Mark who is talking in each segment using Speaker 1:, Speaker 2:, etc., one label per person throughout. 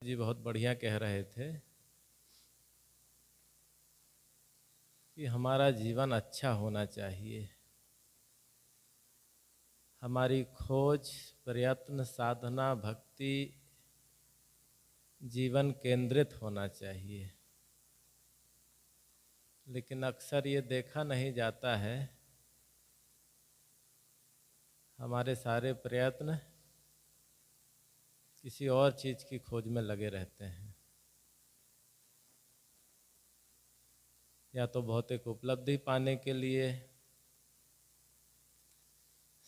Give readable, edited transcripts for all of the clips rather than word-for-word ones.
Speaker 1: जी बहुत बढ़िया कह रहे थे कि हमारा जीवन अच्छा होना चाहिए। हमारी खोज, प्रयत्न, साधना, भक्ति जीवन केंद्रित होना चाहिए। लेकिन अक्सर ये देखा नहीं जाता है, हमारे सारे प्रयत्न किसी और चीज़ की खोज में लगे रहते हैं। या तो भौतिक उपलब्धि पाने के लिए,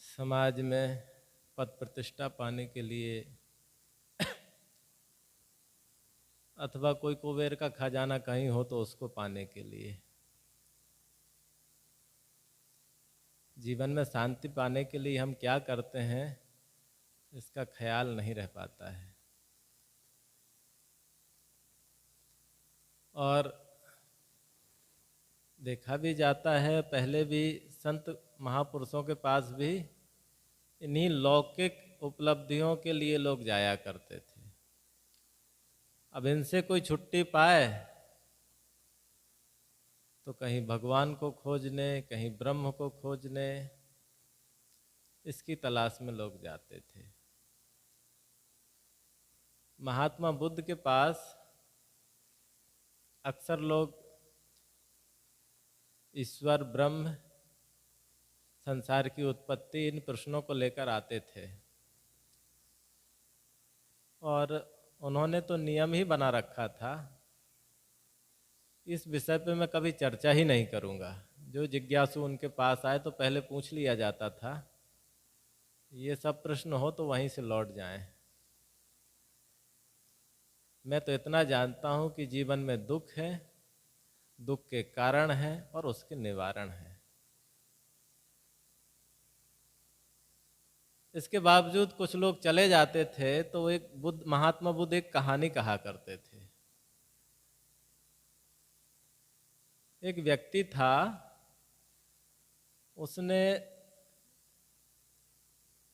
Speaker 1: समाज में पद प्रतिष्ठा पाने के लिए, अथवा कोई कुबेर का खजाना कहीं हो तो उसको पाने के लिए। जीवन में शांति पाने के लिए हम क्या करते हैं, इसका ख्याल नहीं रह पाता है। और देखा भी जाता है, पहले भी संत महापुरुषों के पास भी इन्हीं लौकिक उपलब्धियों के लिए लोग जाया करते थे। अब इनसे कोई छुट्टी पाए तो कहीं भगवान को खोजने, कहीं ब्रह्म को खोजने, इसकी तलाश में लोग जाते थे। महात्मा बुद्ध के पास अक्सर लोग ईश्वर, ब्रह्म, संसार की उत्पत्ति, इन प्रश्नों को लेकर आते थे। और उन्होंने तो नियम ही बना रखा था, इस विषय पे मैं कभी चर्चा ही नहीं करूँगा। जो जिज्ञासु उनके पास आए तो पहले पूछ लिया जाता था, ये सब प्रश्न हो तो वहीं से लौट जाएं। मैं तो इतना जानता हूँ कि जीवन में दुख है, दुख के कारण है और उसके निवारण है। इसके बावजूद कुछ लोग चले जाते थे तो एक महात्मा बुद्ध एक कहानी कहा करते थे। एक व्यक्ति था, उसने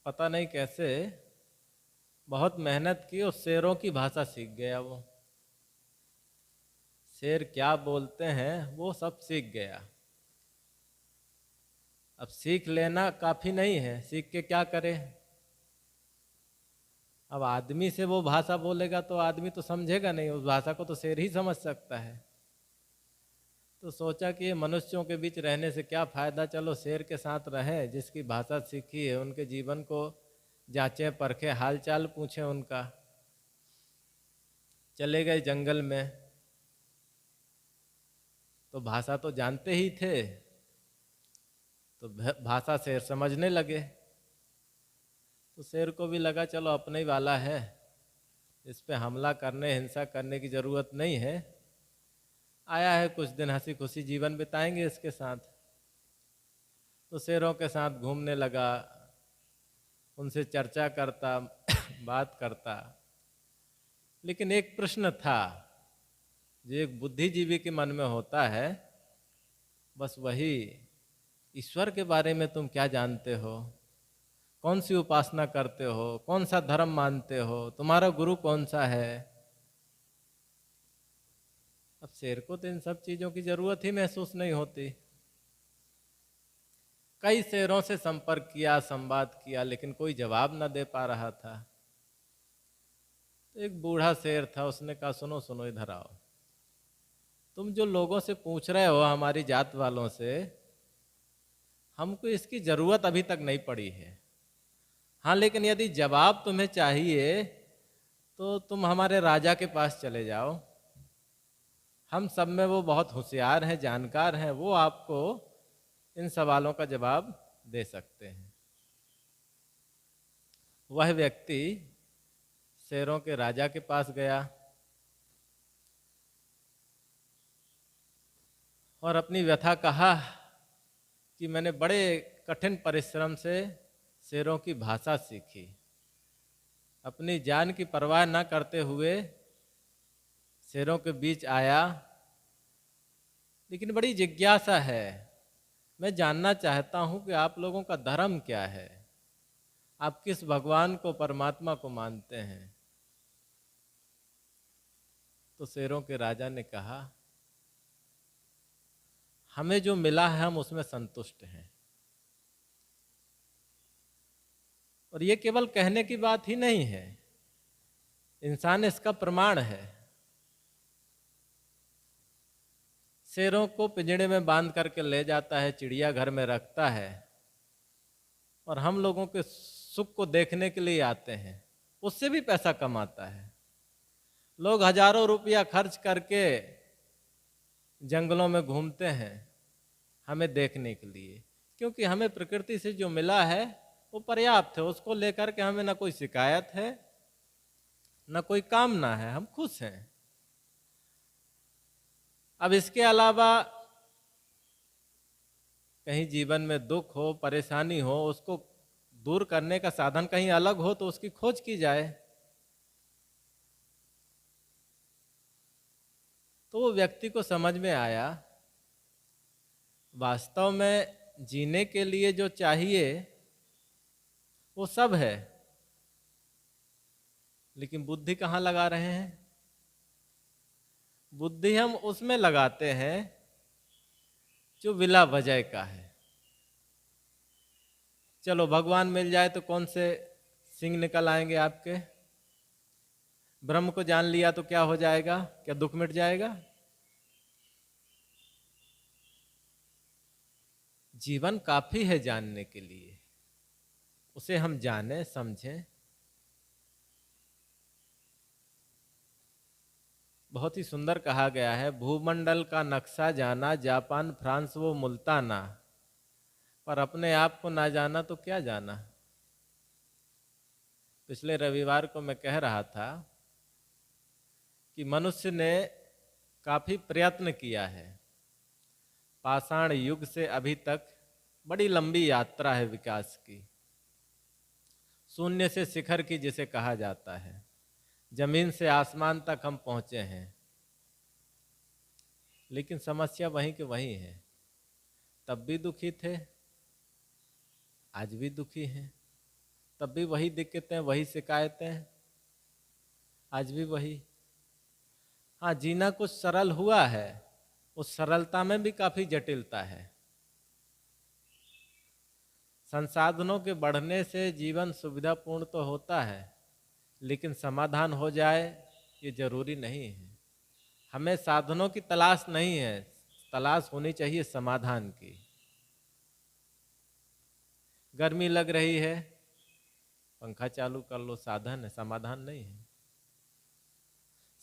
Speaker 1: पता नहीं कैसे बहुत मेहनत की और शेरों की भाषा सीख गया। वो शेर क्या बोलते हैं वो सब सीख गया। अब सीख लेना काफी नहीं है, सीख के क्या करे। अब आदमी से वो भाषा बोलेगा तो आदमी तो समझेगा नहीं, उस भाषा को तो शेर ही समझ सकता है। तो सोचा कि ये मनुष्यों के बीच रहने से क्या फायदा, चलो शेर के साथ रहें, जिसकी भाषा सीखी है उनके जीवन को जांचें परखें, हालचाल पूछें उनका। चले गए जंगल में, तो भाषा तो जानते ही थे, तो भाषा शेर समझने लगे। तो शेर को भी लगा चलो अपने ही वाला है, इस पे हमला करने, हिंसा करने की जरूरत नहीं है, आया है कुछ दिन हंसी खुशी जीवन बिताएंगे इसके साथ। तो शेरों के साथ घूमने लगा, उनसे चर्चा करता बात करता। लेकिन एक प्रश्न था जो एक बुद्धिजीवी के मन में होता है, बस वही, ईश्वर के बारे में तुम क्या जानते हो, कौन सी उपासना करते हो, कौन सा धर्म मानते हो, तुम्हारा गुरु कौन सा है। अब शेर को तो इन सब चीजों की जरूरत ही महसूस नहीं होती। कई शेरों से संपर्क किया, संवाद किया, लेकिन कोई जवाब न दे पा रहा था। तो एक बूढ़ा शेर था, उसने कहा सुनो सुनो इधर आओ, तुम जो लोगों से पूछ रहे हो, हमारी जात वालों से, हमको इसकी जरूरत अभी तक नहीं पड़ी है। हाँ, लेकिन यदि जवाब तुम्हें चाहिए तो तुम हमारे राजा के पास चले जाओ, हम सब में वो बहुत होशियार हैं, जानकार हैं, वो आपको इन सवालों का जवाब दे सकते हैं। वह व्यक्ति शेरों के राजा के पास गया और अपनी व्यथा कहा कि मैंने बड़े कठिन परिश्रम से शेरों की भाषा सीखी, अपनी जान की परवाह न करते हुए शेरों के बीच आया, लेकिन बड़ी जिज्ञासा है, मैं जानना चाहता हूं कि आप लोगों का धर्म क्या है, आप किस भगवान को, परमात्मा को मानते हैं। तो शेरों के राजा ने कहा, हमें जो मिला है हम उसमें संतुष्ट हैं। और ये केवल कहने की बात ही नहीं है, इंसान इसका प्रमाण है। शेरों को पिंजड़े में बांध करके ले जाता है, चिड़ियाघर में रखता है, और हम लोगों के सुख को देखने के लिए आते हैं, उससे भी पैसा कमाता है। लोग हजारों रुपया खर्च करके जंगलों में घूमते हैं हमें देखने के लिए, क्योंकि हमें प्रकृति से जो मिला है वो पर्याप्त है। उसको लेकर के हमें ना कोई शिकायत है, ना कोई कामना है, हम खुश हैं। अब इसके अलावा कहीं जीवन में दुख हो, परेशानी हो, उसको दूर करने का साधन कहीं अलग हो तो उसकी खोज की जाए। तो वो व्यक्ति को समझ में आया, वास्तव में जीने के लिए जो चाहिए वो सब है, लेकिन बुद्धि कहाँ लगा रहे हैं? बुद्धि हम उसमें लगाते हैं जो बिला वजह का है। चलो भगवान मिल जाए तो कौन से सिंह निकल आएंगे आपके? ब्रह्म को जान लिया तो क्या हो जाएगा? क्या दुख मिट जाएगा? जीवन काफी है जानने के लिए, उसे हम जाने समझें। बहुत ही सुंदर कहा गया है, भूमंडल का नक्शा जाना, जापान फ्रांस वो मुल्ताना, पर अपने आप को ना जाना तो क्या जाना। पिछले रविवार को मैं कह रहा था कि मनुष्य ने काफी प्रयत्न किया है, पाषाण युग से अभी तक बड़ी लंबी यात्रा है विकास की, शून्य से शिखर की जिसे कहा जाता है, जमीन से आसमान तक हम पहुंचे हैं। लेकिन समस्या वहीं के वहीं है, तब भी दुखी थे, आज भी दुखी हैं, तब भी वही दिक्कतें, वही शिकायतें, आज भी वही। हाँ, जीना कुछ सरल हुआ है, उस सरलता में भी काफी जटिलता है। संसाधनों के बढ़ने से जीवन सुविधापूर्ण तो होता है, लेकिन समाधान हो जाए ये जरूरी नहीं है। हमें साधनों की तलाश नहीं है, तलाश होनी चाहिए समाधान की। गर्मी लग रही है, पंखा चालू कर लो, साधन है, समाधान नहीं है।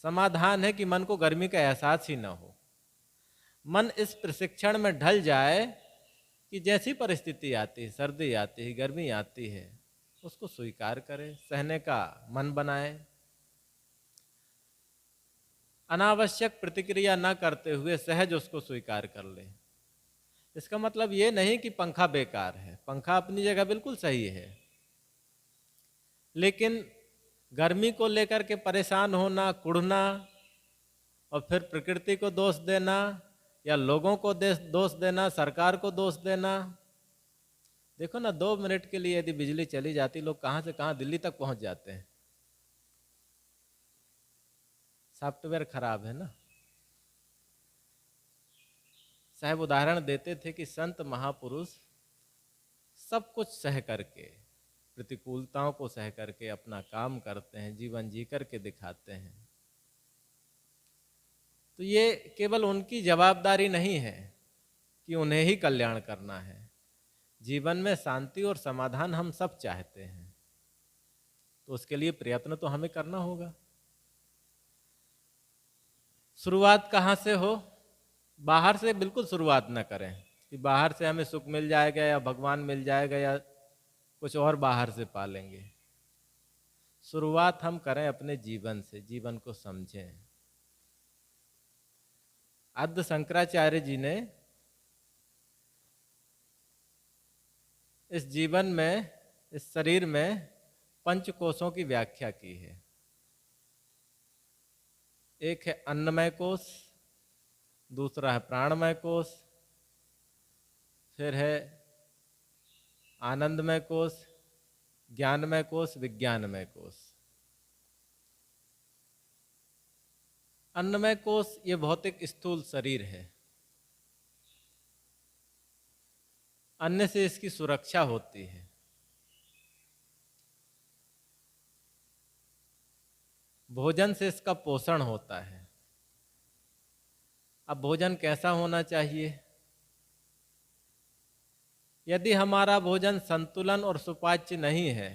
Speaker 1: समाधान है कि मन को गर्मी का एहसास ही ना हो, मन इस प्रशिक्षण में ढल जाए कि जैसी परिस्थिति आती है, सर्दी आती है, गर्मी आती है, उसको स्वीकार करे, सहने का मन बनाए, अनावश्यक प्रतिक्रिया न करते हुए सहज उसको स्वीकार कर ले। इसका मतलब ये नहीं कि पंखा बेकार है, पंखा अपनी जगह बिल्कुल सही है, लेकिन गर्मी को लेकर के परेशान होना, कुढ़ना और फिर प्रकृति को दोष देना या लोगों को दोष देना, सरकार को दोष देना। देखो ना, 2 मिनट के लिए यदि बिजली चली जाती, लोग कहाँ से कहाँ दिल्ली तक पहुंच जाते हैं। सॉफ्टवेयर खराब है ना। साहब उदाहरण देते थे कि संत महापुरुष सब कुछ सह करके, प्रतिकूलताओं को सह करके अपना काम करते हैं, जीवन जी करके दिखाते हैं। तो ये केवल उनकी जवाबदारी नहीं है कि उन्हें ही कल्याण करना है, जीवन में शांति और समाधान हम सब चाहते हैं, तो उसके लिए प्रयत्न तो हमें करना होगा। शुरुआत कहाँ से हो? बाहर से बिल्कुल शुरुआत न करें कि बाहर से हमें सुख मिल जाएगा या भगवान मिल जाएगा या कुछ और बाहर से पालेंगे। शुरुआत हम करें अपने जीवन से, जीवन को समझें। आद्य शंकराचार्य जी ने इस जीवन में, इस शरीर में पंच कोशों की व्याख्या की है। एक है अन्नमय कोश, दूसरा है प्राणमय कोश, फिर है आनंदमय कोश, ज्ञानमय कोश, विज्ञानमय कोश। अन्नमय कोश ये भौतिक स्थूल शरीर है। अन्न से इसकी सुरक्षा होती है। भोजन से इसका पोषण होता है। अब भोजन कैसा होना चाहिए? यदि हमारा भोजन संतुलन और सुपाच्य नहीं है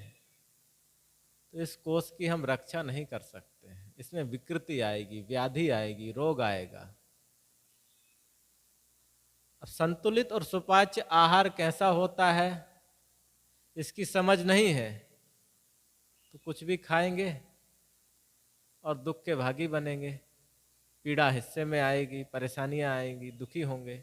Speaker 1: तो इस कोष की हम रक्षा नहीं कर सकते हैं। इसमें विकृति आएगी, व्याधि आएगी, रोग आएगा। अब संतुलित और सुपाच्य आहार कैसा होता है इसकी समझ नहीं है तो कुछ भी खाएंगे और दुख के भागी बनेंगे। पीड़ा हिस्से में आएगी, परेशानियां आएंगी, दुखी होंगे।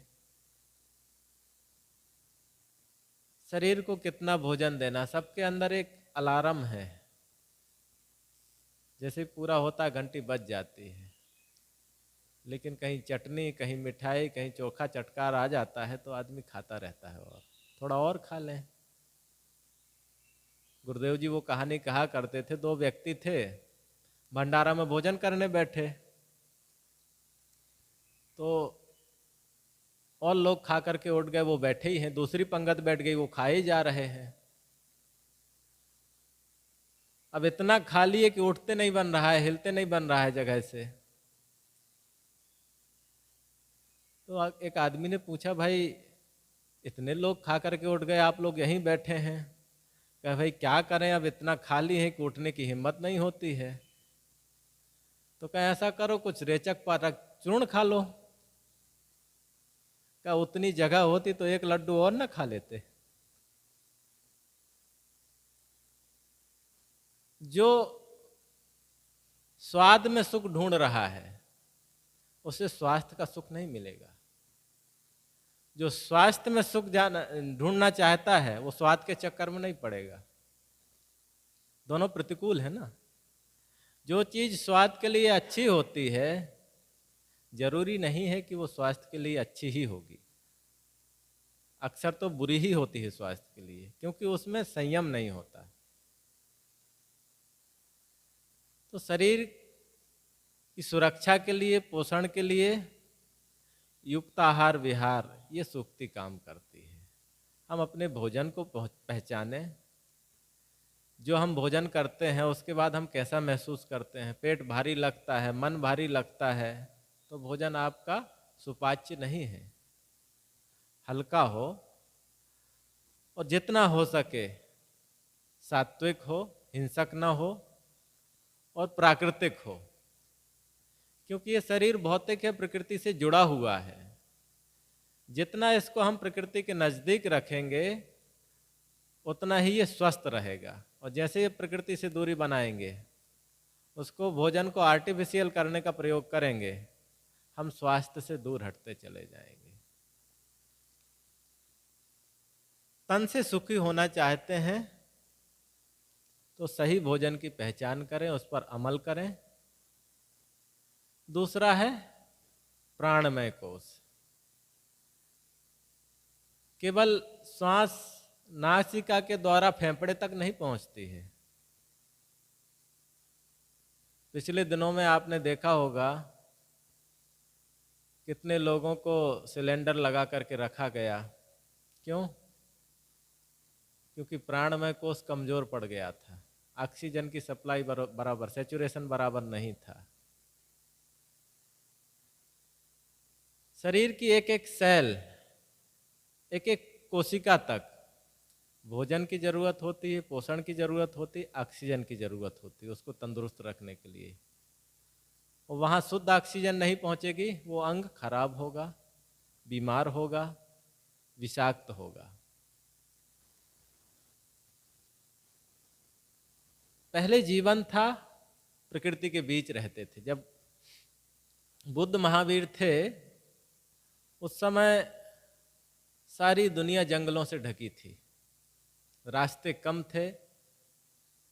Speaker 1: शरीर को कितना भोजन देना, सबके अंदर एक अलार्म है। जैसे पूरा होता घंटी बज जाती है, लेकिन कहीं चटनी, कहीं मिठाई, कहीं चोखा चटकार आ जाता है तो आदमी खाता रहता है और थोड़ा और खा लें। गुरुदेव जी वो कहानी कहा करते थे, दो व्यक्ति थे, भंडारा में भोजन करने बैठे तो और लोग खा करके उठ गए, वो बैठे ही हैं। दूसरी पंगत बैठ गई, वो खाए ही जा रहे हैं। अब इतना खा लिए कि उठते नहीं बन रहा है, हिलते नहीं बन रहा है जगह से। तो एक आदमी ने पूछा, भाई इतने लोग खा करके उठ गए, आप लोग यहीं बैठे हैं। कहा भाई क्या करें, अब इतना खा ली है कि उठने की हिम्मत नहीं होती है। तो कहा ऐसा करो, कुछ रेचक पाचक चूर्ण खा लो। कहा उतनी जगह होती तो एक लड्डू और ना खा लेते। जो स्वाद में सुख ढूंढ रहा है उसे स्वास्थ्य का सुख नहीं मिलेगा। जो स्वास्थ्य में सुख ढूंढना चाहता है वो स्वाद के चक्कर में नहीं पड़ेगा। दोनों प्रतिकूल है ना। जो चीज स्वाद के लिए अच्छी होती है जरूरी नहीं है कि वो स्वास्थ्य के लिए अच्छी ही होगी। अक्सर तो बुरी ही होती है स्वास्थ्य के लिए, क्योंकि उसमें संयम नहीं होता। तो शरीर की सुरक्षा के लिए, पोषण के लिए युक्त आहार विहार ये सूक्ति काम करती है। हम अपने भोजन को पहचाने। जो हम भोजन करते हैं उसके बाद हम कैसा महसूस करते हैं। पेट भारी लगता है, मन भारी लगता है, तो भोजन आपका सुपाच्य नहीं है। हल्का हो और जितना हो सके सात्विक हो, हिंसक ना हो और प्राकृतिक हो। क्योंकि ये शरीर भौतिक है, प्रकृति से जुड़ा हुआ है। जितना इसको हम प्रकृति के नजदीक रखेंगे उतना ही ये स्वस्थ रहेगा। और जैसे ये प्रकृति से दूरी बनाएंगे, उसको भोजन को आर्टिफिशियल करने का प्रयोग करेंगे, हम स्वास्थ्य से दूर हटते चले जाएंगे। तन से सुखी होना चाहते हैं तो सही भोजन की पहचान करें, उस पर अमल करें। दूसरा है प्राणमय कोश। केवल श्वास नासिका के द्वारा फेफड़े तक नहीं पहुंचती है। पिछले दिनों में आपने देखा होगा कितने लोगों को सिलेंडर लगा करके रखा गया। क्यों? क्योंकि प्राणमय कोश कमजोर पड़ गया था। ऑक्सीजन की सप्लाई बराबर, सैचुरेशन बराबर नहीं था। शरीर की एक एक सेल, एक एक कोशिका तक भोजन की जरूरत होती है, पोषण की जरूरत होती है, ऑक्सीजन की जरूरत होती है उसको तंदुरुस्त रखने के लिए। और वहाँ शुद्ध ऑक्सीजन नहीं पहुँचेगी, वो अंग खराब होगा, बीमार होगा, विषाक्त होगा। पहले जीवन था, प्रकृति के बीच रहते थे। जब बुद्ध महावीर थे उस समय सारी दुनिया जंगलों से ढकी थी। रास्ते कम थे,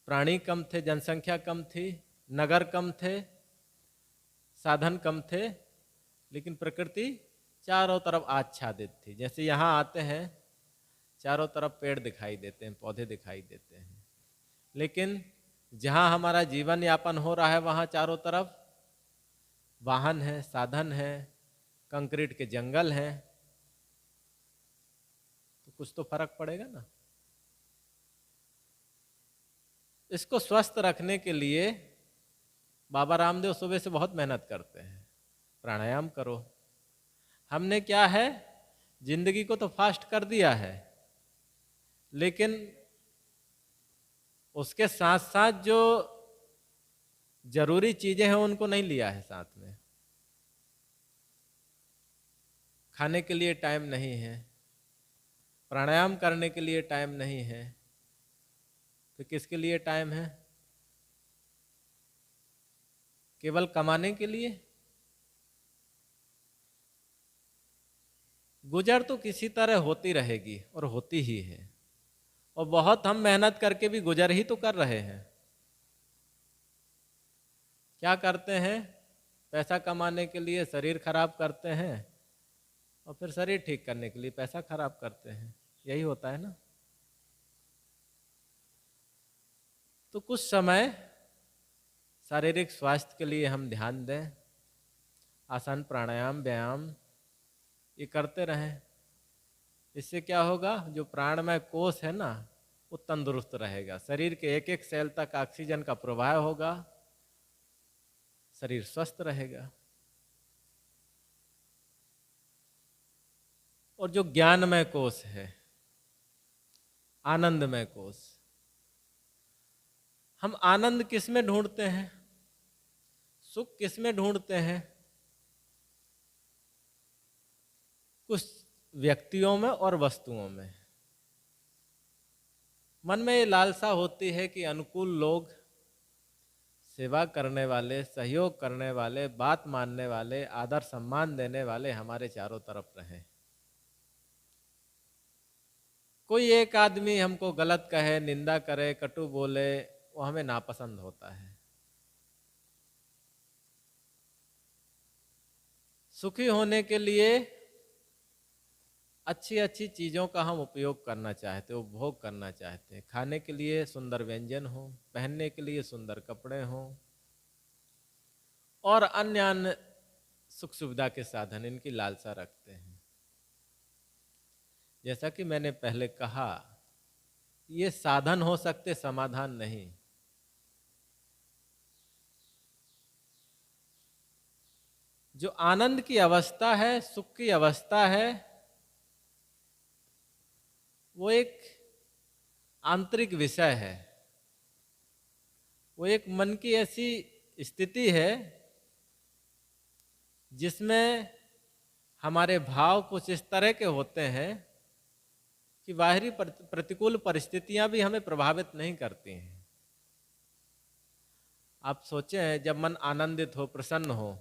Speaker 1: प्राणी कम थे, जनसंख्या कम थी, नगर कम थे, साधन कम थे, लेकिन प्रकृति चारों तरफ आच्छादित थी। जैसे यहाँ आते हैं चारों तरफ पेड़ दिखाई देते हैं, पौधे दिखाई देते हैं। लेकिन जहाँ हमारा जीवन यापन हो रहा है वहाँ चारों तरफ वाहन है, साधन है, कंक्रीट के जंगल हैं, तो कुछ तो फर्क पड़ेगा ना। इसको स्वस्थ रखने के लिए बाबा रामदेव सुबह से बहुत मेहनत करते हैं, प्राणायाम करो। हमने क्या है, जिंदगी को तो फास्ट कर दिया है, लेकिन उसके साथ साथ जो जरूरी चीजें हैं उनको नहीं लिया है साथ में। खाने के लिए टाइम नहीं है, प्राणायाम करने के लिए टाइम नहीं है, तो किसके लिए टाइम है? केवल कमाने के लिए? गुजर तो किसी तरह होती रहेगी और होती ही है, और बहुत हम मेहनत करके भी गुजर ही तो कर रहे हैं। क्या करते हैं? पैसा कमाने के लिए शरीर खराब करते हैं, और फिर शरीर ठीक करने के लिए पैसा खराब करते हैं। यही होता है ना। तो कुछ समय शारीरिक स्वास्थ्य के लिए हम ध्यान दें, आसन, प्राणायाम, व्यायाम ये करते रहें। इससे क्या होगा, जो प्राणमय कोष है ना वो तंदुरुस्त रहेगा, शरीर के एक एक सेल तक ऑक्सीजन का प्रवाह होगा, शरीर स्वस्थ रहेगा। और जो ज्ञानमय कोष है, आनंदमय कोष, हम आनंद किस में ढूंढते हैं, सुख किस में ढूंढते हैं? कुछ व्यक्तियों में और वस्तुओं में। मन में ये लालसा होती है कि अनुकूल लोग, सेवा करने वाले, सहयोग करने वाले, बात मानने वाले, आदर सम्मान देने वाले हमारे चारों तरफ रहें। कोई एक आदमी हमको गलत कहे, निंदा करे, कटु बोले, वो हमें नापसंद होता है। सुखी होने के लिए अच्छी अच्छी चीज़ों का हम उपयोग करना चाहते हैं, उपभोग करना चाहते हैं। खाने के लिए सुंदर व्यंजन हो, पहनने के लिए सुंदर कपड़े हों, और अन्य अन्य सुख सुविधा के साधन, इनकी लालसा रखते हैं। जैसा कि मैंने पहले कहा, ये साधन हो सकते, समाधान नहीं। जो आनंद की अवस्था है, सुख की अवस्था है, वो एक आंतरिक विषय है, वो एक मन की ऐसी स्थिति है जिसमें हमारे भाव कुछ इस तरह के होते हैं कि बाहरी प्रतिकूल परिस्थितियां भी हमें प्रभावित नहीं करती हैं। आप सोचें, जब मन आनंदित हो, प्रसन्न हो,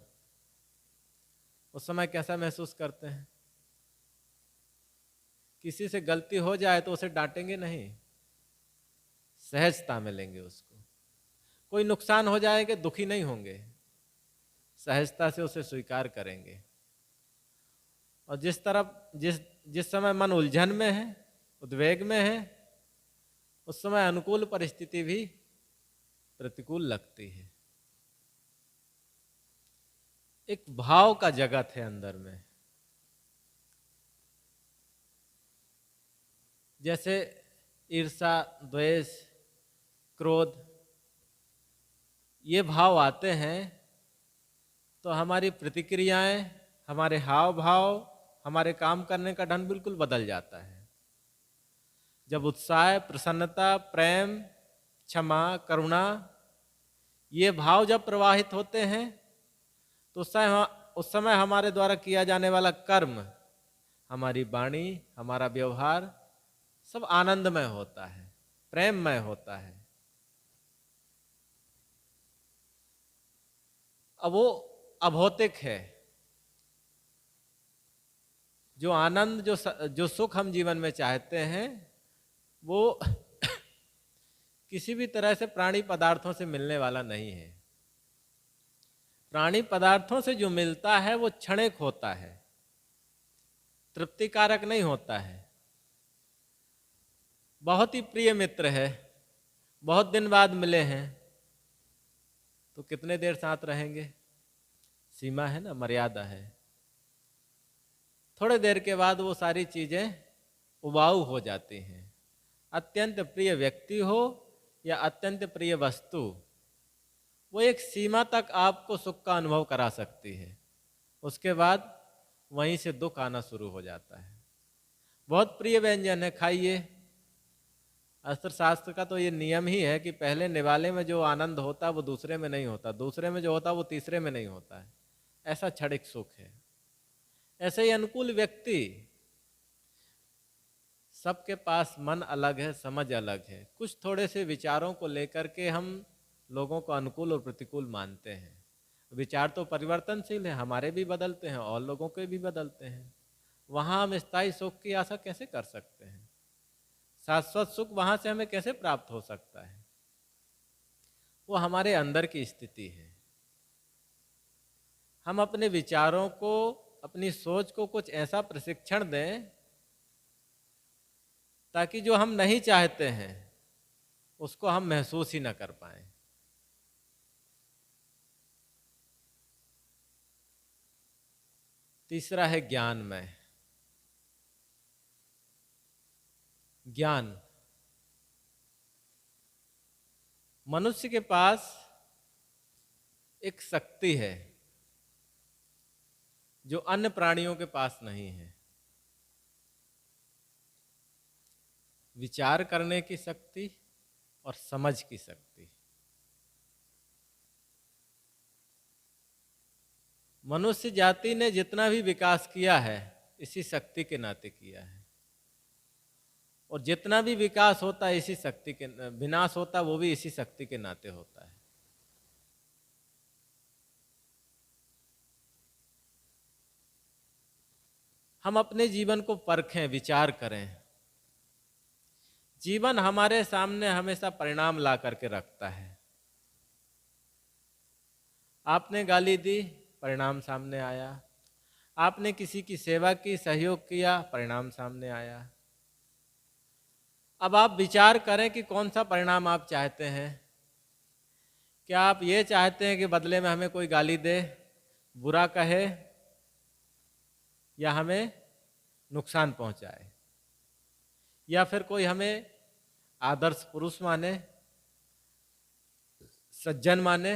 Speaker 1: उस समय कैसा महसूस करते हैं? किसी से गलती हो जाए तो उसे डांटेंगे नहीं, सहजता में लेंगे उसको। कोई नुकसान हो जाएगा, दुखी नहीं होंगे, सहजता से उसे स्वीकार करेंगे। और जिस समय मन उलझन में है, उद्वेग में है, उस समय अनुकूल परिस्थिति भी प्रतिकूल लगती है। एक भाव का जगत है अंदर में। जैसे ईर्षा, द्वेष, क्रोध, ये भाव आते हैं तो हमारी प्रतिक्रियाएं, हमारे हाव भाव, हमारे काम करने का ढंग बिल्कुल बदल जाता है। जब उत्साह, प्रसन्नता, प्रेम, क्षमा, करुणा, ये भाव जब प्रवाहित होते हैं तो उस समय हमारे द्वारा किया जाने वाला कर्म, हमारी वाणी, हमारा व्यवहार सब आनंदमय होता है, प्रेममय होता है। अब वो अभौतिक है। जो आनंद, जो सुख हम जीवन में चाहते हैं, वो किसी भी तरह से प्राणी पदार्थों से मिलने वाला नहीं है। प्राणी पदार्थों से जो मिलता है वो क्षणिक होता है, तृप्तिकारक नहीं होता है। बहुत ही प्रिय मित्र है, बहुत दिन बाद मिले हैं, तो कितने देर साथ रहेंगे? सीमा है ना, मर्यादा है। थोड़े देर के बाद वो सारी चीजें उबाऊ हो जाती हैं। अत्यंत प्रिय व्यक्ति हो या अत्यंत प्रिय वस्तु, वो एक सीमा तक आपको सुख का अनुभव करा सकती है, उसके बाद वहीं से दुख आना शुरू हो जाता है। बहुत प्रिय व्यंजन है, खाइए। अस्त्र शास्त्र का तो ये नियम ही है कि पहले निवाले में जो आनंद होता है वो दूसरे में नहीं होता, दूसरे में जो होता है वो तीसरे में नहीं होता है। ऐसा क्षणिक सुख है। ऐसे ही अनुकूल व्यक्ति, सबके पास मन अलग है, समझ अलग है। कुछ थोड़े से विचारों को लेकर के हम लोगों को अनुकूल और प्रतिकूल मानते हैं। विचार तो परिवर्तनशील है, हमारे भी बदलते हैं और लोगों के भी बदलते हैं। वहाँ हम स्थायी सुख की आशा कैसे कर सकते हैं? शाश्वत सुख वहाँ से हमें कैसे प्राप्त हो सकता है? वो हमारे अंदर की स्थिति है। हम अपने विचारों को, अपनी सोच को कुछ ऐसा प्रशिक्षण दें ताकि जो हम नहीं चाहते हैं उसको हम महसूस ही ना कर पाए। तीसरा है ज्ञानमय। ज्ञान, मनुष्य के पास एक शक्ति है जो अन्य प्राणियों के पास नहीं है। विचार करने की शक्ति और समझ की शक्ति। मनुष्य जाति ने जितना भी विकास किया है इसी शक्ति के नाते किया है, और जितना भी विकास होता है इसी शक्ति के, विनाश होता है वो भी इसी शक्ति के नाते होता है। हम अपने जीवन को परखें, विचार करें। जीवन हमारे सामने हमेशा परिणाम ला करके रखता है। आपने गाली दी, परिणाम सामने आया। आपने किसी की सेवा की, सहयोग किया, परिणाम सामने आया। अब आप विचार करें कि कौन सा परिणाम आप चाहते हैं। क्या आप ये चाहते हैं कि बदले में हमें कोई गाली दे, बुरा कहे या हमें नुकसान पहुंचाए, या फिर कोई हमें आदर्श पुरुष माने, सज्जन माने?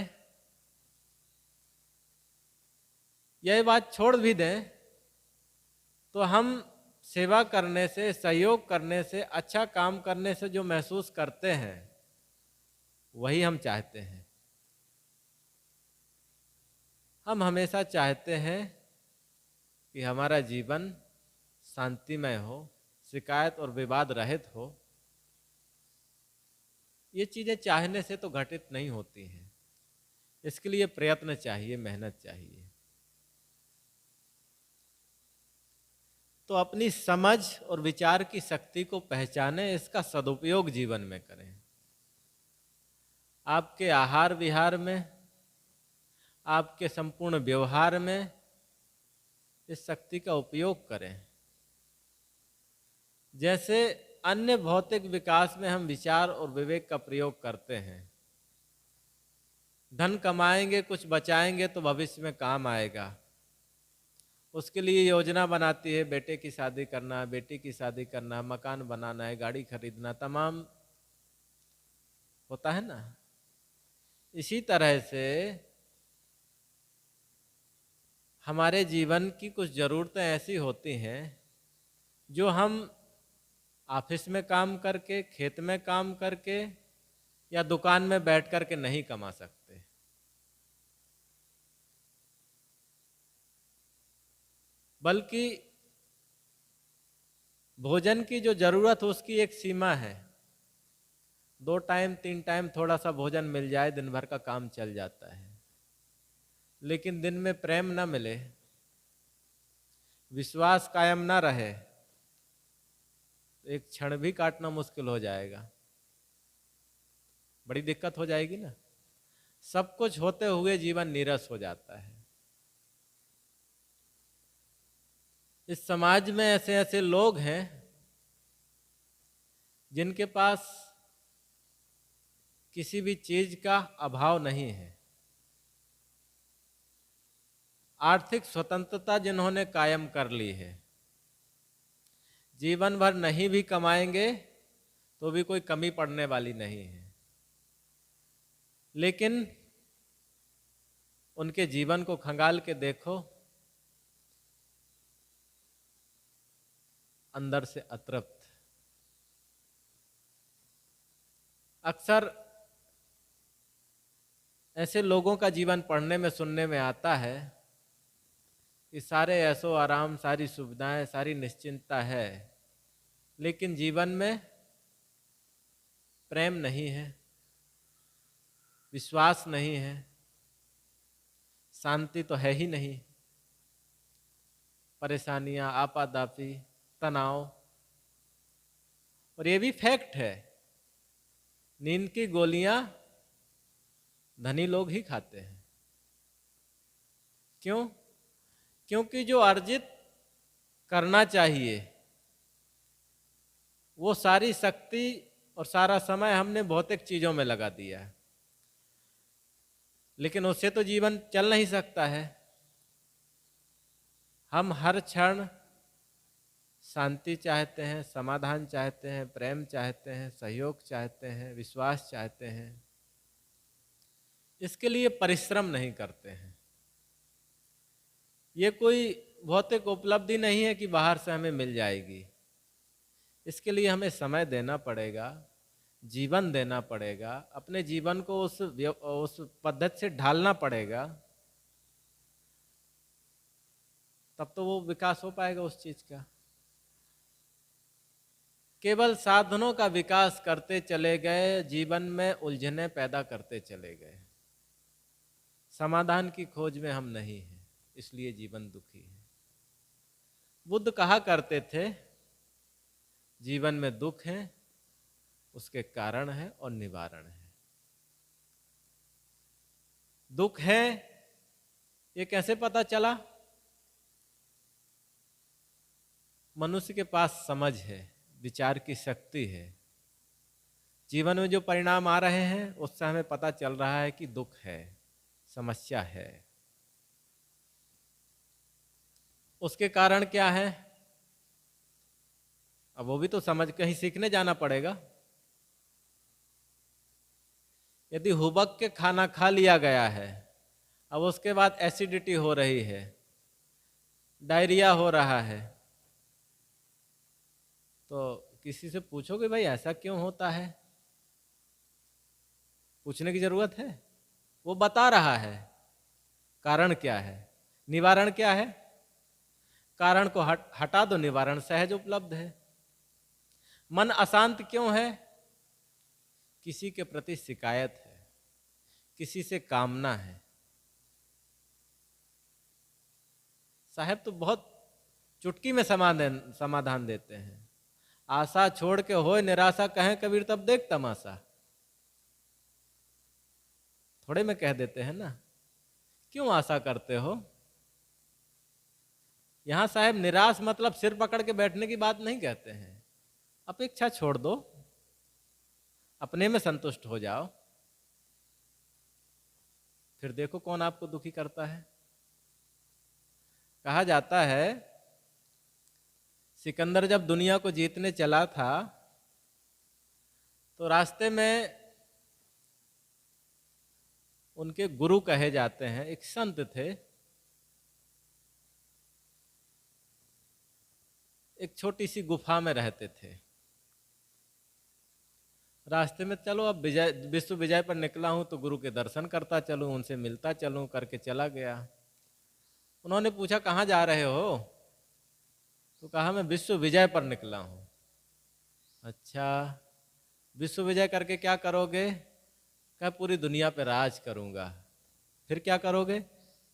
Speaker 1: यह बात छोड़ भी दें तो हम सेवा करने से, सहयोग करने से, अच्छा काम करने से जो महसूस करते हैं वही हम चाहते हैं। हम हमेशा चाहते हैं कि हमारा जीवन शांतिमय हो, शिकायत और विवाद रहित हो। ये चीजें चाहने से तो घटित नहीं होती हैं, इसके लिए प्रयत्न चाहिए, मेहनत चाहिए। तो अपनी समझ और विचार की शक्ति को पहचानें, इसका सदुपयोग जीवन में करें। आपके आहार विहार में, आपके संपूर्ण व्यवहार में इस शक्ति का उपयोग करें। जैसे अन्य भौतिक विकास में हम विचार और विवेक का प्रयोग करते हैं। धन कमाएंगे, कुछ बचाएंगे तो भविष्य में काम आएगा। उसके लिए योजना बनाती है, बेटे की शादी करना, बेटी की शादी करना, मकान बनाना है, गाड़ी खरीदना, तमाम होता है ना। इसी तरह से हमारे जीवन की कुछ ज़रूरतें ऐसी होती हैं जो हम ऑफिस में काम करके, खेत में काम करके या दुकान में बैठ करके नहीं कमा सकते। बल्कि भोजन की जो जरूरत है उसकी एक सीमा है। 2 टाइम 3 टाइम थोड़ा सा भोजन मिल जाए, दिन भर का काम चल जाता है। लेकिन दिन में प्रेम न मिले, विश्वास कायम न रहे, तो एक क्षण भी काटना मुश्किल हो जाएगा, बड़ी दिक्कत हो जाएगी ना। सब कुछ होते हुए जीवन नीरस हो जाता है। इस समाज में ऐसे ऐसे लोग हैं जिनके पास किसी भी चीज का अभाव नहीं है। आर्थिक स्वतंत्रता जिन्होंने कायम कर ली है, जीवन भर नहीं भी कमाएंगे तो भी कोई कमी पड़ने वाली नहीं है। लेकिन उनके जीवन को खंगाल के देखो, अंदर से अतृप्त। अक्सर ऐसे लोगों का जीवन पढ़ने में सुनने में आता है कि सारे ऐशो आराम, सारी सुविधाएं, सारी निश्चिंतता है, लेकिन जीवन में प्रेम नहीं है, विश्वास नहीं है, शांति तो है ही नहीं। परेशानियां, आपादापी, तनाव। और ये भी फैक्ट है, नींद की गोलियां धनी लोग ही खाते हैं। क्यों? क्योंकि जो अर्जित करना चाहिए वो सारी शक्ति और सारा समय हमने भौतिक चीजों में लगा दिया है, लेकिन उससे तो जीवन चल नहीं सकता है। हम हर क्षण शांति चाहते हैं, समाधान चाहते हैं, प्रेम चाहते हैं, सहयोग चाहते हैं, विश्वास चाहते हैं। इसके लिए परिश्रम नहीं करते हैं। ये कोई भौतिक उपलब्धि नहीं है कि बाहर से हमें मिल जाएगी। इसके लिए हमें समय देना पड़ेगा, जीवन देना पड़ेगा, अपने जीवन को उस पद्धति से ढालना पड़ेगा, तब तो वो विकास हो पाएगा उस चीज का। केवल साधनों का विकास करते चले गए, जीवन में उलझने पैदा करते चले गए। समाधान की खोज में हम नहीं हैं, इसलिए जीवन दुखी है। बुद्ध कहा करते थे, जीवन में दुख है, उसके कारण है और निवारण है। दुख है ये कैसे पता चला? मनुष्य के पास समझ है, विचार की शक्ति है। जीवन में जो परिणाम आ रहे हैं उससे हमें पता चल रहा है कि दुख है, समस्या है। उसके कारण क्या है? अब वो भी तो समझ, कहीं सीखने जाना पड़ेगा। यदि हुबक के खाना खा लिया गया है, अब उसके बाद एसिडिटी हो रही है, डायरिया हो रहा है, तो किसी से पूछोगे भाई ऐसा क्यों होता है? पूछने की जरूरत है? वो बता रहा है कारण क्या है, निवारण क्या है। कारण को हटा दो, निवारण सहज उपलब्ध है। मन अशांत क्यों है? किसी के प्रति शिकायत है, किसी से कामना है। साहब तो बहुत चुटकी में समाधान देते हैं। आशा छोड़ के होए निराशा, कहें कबीर तब देख तमाशा। थोड़े में कह देते हैं ना, क्यों आशा करते हो? यहां साहब निराश मतलब सिर पकड़ के बैठने की बात नहीं कहते हैं। अपेक्षा छोड़ दो, अपने में संतुष्ट हो जाओ, फिर देखो कौन आपको दुखी करता है। कहा जाता है सिकंदर जब दुनिया को जीतने चला था तो रास्ते में उनके गुरु कहे जाते हैं, एक संत थे, एक छोटी सी गुफा में रहते थे। रास्ते में चलो अब विश्व विजय पर निकला हूं तो गुरु के दर्शन करता चलूं, उनसे मिलता चलूं करके चला गया। उन्होंने पूछा कहाँ जा रहे हो? तो कहा मैं विश्व विजय पर निकला हूं। अच्छा, विश्व विजय करके क्या करोगे? कहा पूरी दुनिया पे राज करूंगा। फिर क्या करोगे?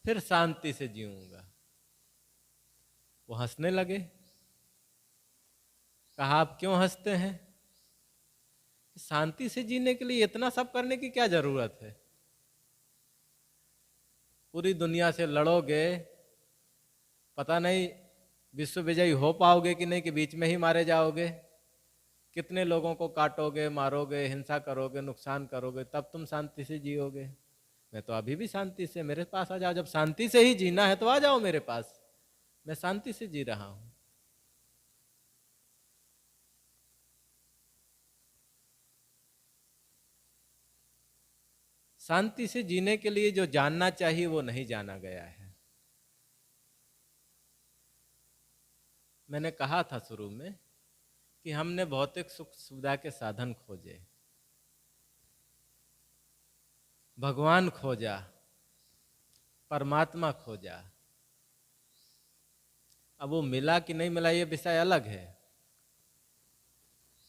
Speaker 1: फिर शांति से जीऊंगा। वो हंसने लगे। कहा आप क्यों हंसते हैं? शांति से जीने के लिए इतना सब करने की क्या जरूरत है? पूरी दुनिया से लड़ोगे, पता नहीं विश्व विजयी हो पाओगे कि नहीं, कि बीच में ही मारे जाओगे। कितने लोगों को काटोगे, मारोगे, हिंसा करोगे, नुकसान करोगे, तब तुम शांति से जियोगे। मैं तो अभी भी शांति से, मेरे पास आ जाओ। जब शांति से ही जीना है तो आ जाओ मेरे पास, मैं शांति से जी रहा हूं। शांति से जीने के लिए जो जानना चाहिए वो नहीं जाना गया है। मैंने कहा था शुरू में कि हमने भौतिक सुख सुविधा के साधन खोजे, भगवान खोजा, परमात्मा खोजा। अब वो मिला कि नहीं मिला ये विषय अलग है,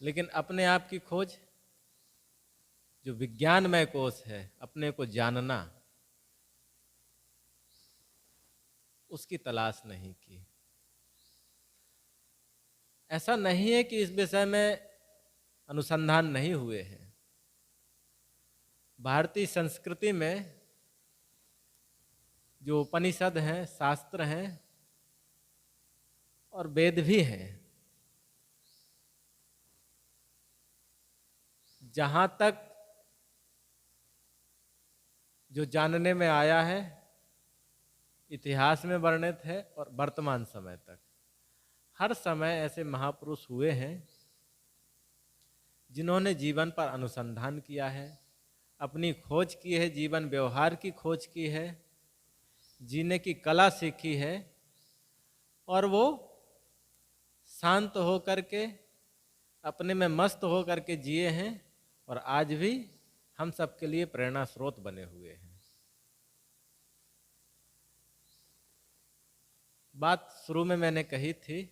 Speaker 1: लेकिन अपने आप की खोज, जो विज्ञानमय कोश है, अपने को जानना, उसकी तलाश नहीं की। ऐसा नहीं है कि इस विषय में अनुसंधान नहीं हुए हैं। भारतीय संस्कृति में जो उपनिषद हैं, शास्त्र हैं और वेद भी हैं, जहां तक जो जानने में आया है, इतिहास में वर्णित है और वर्तमान समय तक, हर समय ऐसे महापुरुष हुए हैं जिन्होंने जीवन पर अनुसंधान किया है, अपनी खोज की है, जीवन व्यवहार की खोज की है, जीने की कला सीखी है, और वो शांत हो करके, अपने में मस्त हो करके जिए हैं, और आज भी हम सबके लिए प्रेरणा स्रोत बने हुए हैं। बात शुरू में मैंने कही थी,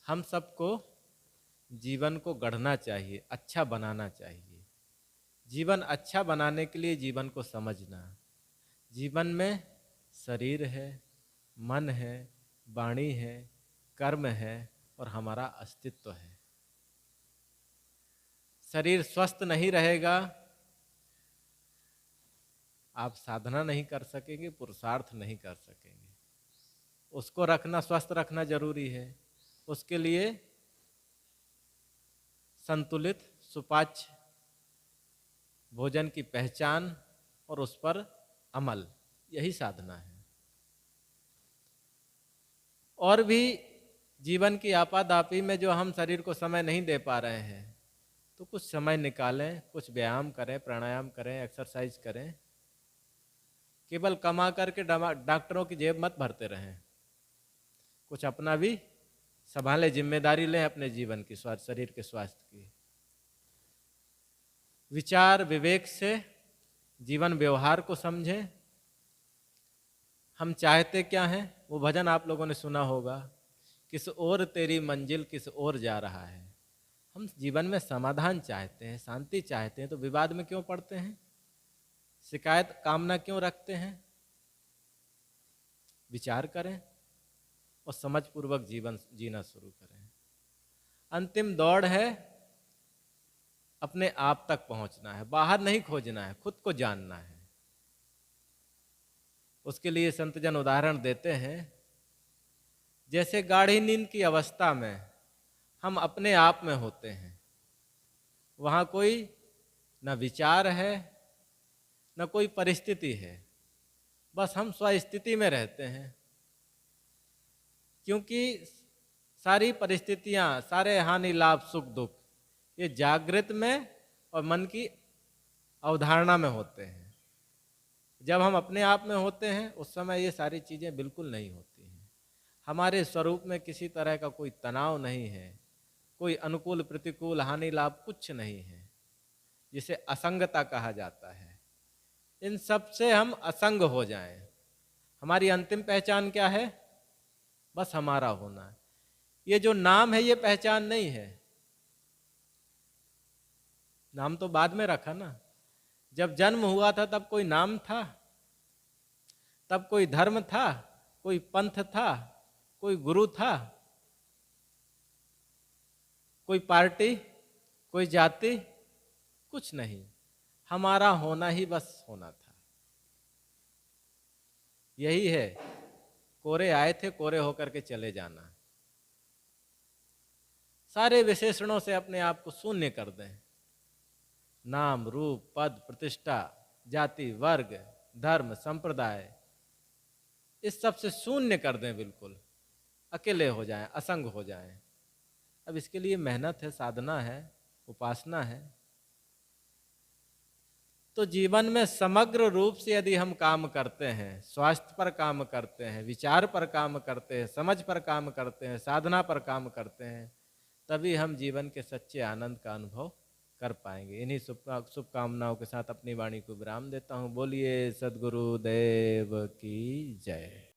Speaker 1: हम सबको जीवन को गढ़ना चाहिए, अच्छा बनाना चाहिए। जीवन अच्छा बनाने के लिए जीवन को समझना। जीवन में शरीर है, मन है, वाणी है, कर्म है और हमारा अस्तित्व है। शरीर स्वस्थ नहीं रहेगा, आप साधना नहीं कर सकेंगे, पुरुषार्थ नहीं कर सकेंगे। उसको रखना, स्वस्थ रखना जरूरी है। उसके लिए संतुलित सुपाच्य भोजन की पहचान और उस पर अमल, यही साधना है। और भी जीवन की आपाधापी में जो हम शरीर को समय नहीं दे पा रहे हैं, तो कुछ समय निकालें, कुछ व्यायाम करें, प्राणायाम करें, एक्सरसाइज करें। केवल कमा करके डॉक्टरों की जेब मत भरते रहें, कुछ अपना भी संभालें, जिम्मेदारी लें अपने जीवन की, शरीर के स्वास्थ्य की। विचार विवेक से जीवन व्यवहार को समझें। हम चाहते क्या हैं, वो भजन आप लोगों ने सुना होगा, किस ओर तेरी मंजिल किस ओर जा रहा है। हम जीवन में समाधान चाहते हैं, शांति चाहते हैं, तो विवाद में क्यों पड़ते हैं, शिकायत कामना क्यों रखते हैं। विचार करें और समझपूर्वक जीवन जीना शुरू करें। अंतिम दौड़ है, अपने आप तक पहुंचना है, बाहर नहीं खोजना है, खुद को जानना है। उसके लिए संतजन उदाहरण देते हैं, जैसे गाढ़ी नींद की अवस्था में हम अपने आप में होते हैं, वहां कोई न विचार है न कोई परिस्थिति है, बस हम स्वस्थिति में रहते हैं। क्योंकि सारी परिस्थितियां, सारे हानि लाभ सुख दुख, ये जागृत में और मन की अवधारणा में होते हैं। जब हम अपने आप में होते हैं उस समय ये सारी चीजें बिल्कुल नहीं होती हैं। हमारे स्वरूप में किसी तरह का कोई तनाव नहीं है, कोई अनुकूल प्रतिकूल हानि लाभ कुछ नहीं है, जिसे असंगता कहा जाता है। इन सब से हम असंग हो जाएं। हमारी अंतिम पहचान क्या है, बस हमारा होना। ये जो नाम है ये पहचान नहीं है। नाम तो बाद में रखा ना, जब जन्म हुआ था तब कोई नाम था, तब कोई धर्म था, कोई पंथ था, कोई गुरु था, कोई पार्टी, कोई जाति, कुछ नहीं। हमारा होना ही बस होना था। यही है, कोरे आए थे, कोरे होकर के चले जाना। सारे विशेषणों से अपने आप को शून्य कर दें। नाम रूप पद प्रतिष्ठा जाति, वर्ग, धर्म, संप्रदाय, इस सब से शून्य कर दें, बिल्कुल अकेले हो जाएं, असंग हो जाएं। अब इसके लिए मेहनत है, साधना है, उपासना है। तो जीवन में समग्र रूप से यदि हम काम करते हैं, स्वास्थ्य पर काम करते हैं, विचार पर काम करते हैं, समझ पर काम करते हैं, साधना पर काम करते हैं, तभी हम जीवन के सच्चे आनंद का अनुभव कर पाएंगे। इन्हीं शुभकामनाओं के साथ अपनी वाणी को विराम देता हूँ। बोलिए सद्गुरु देव की जय।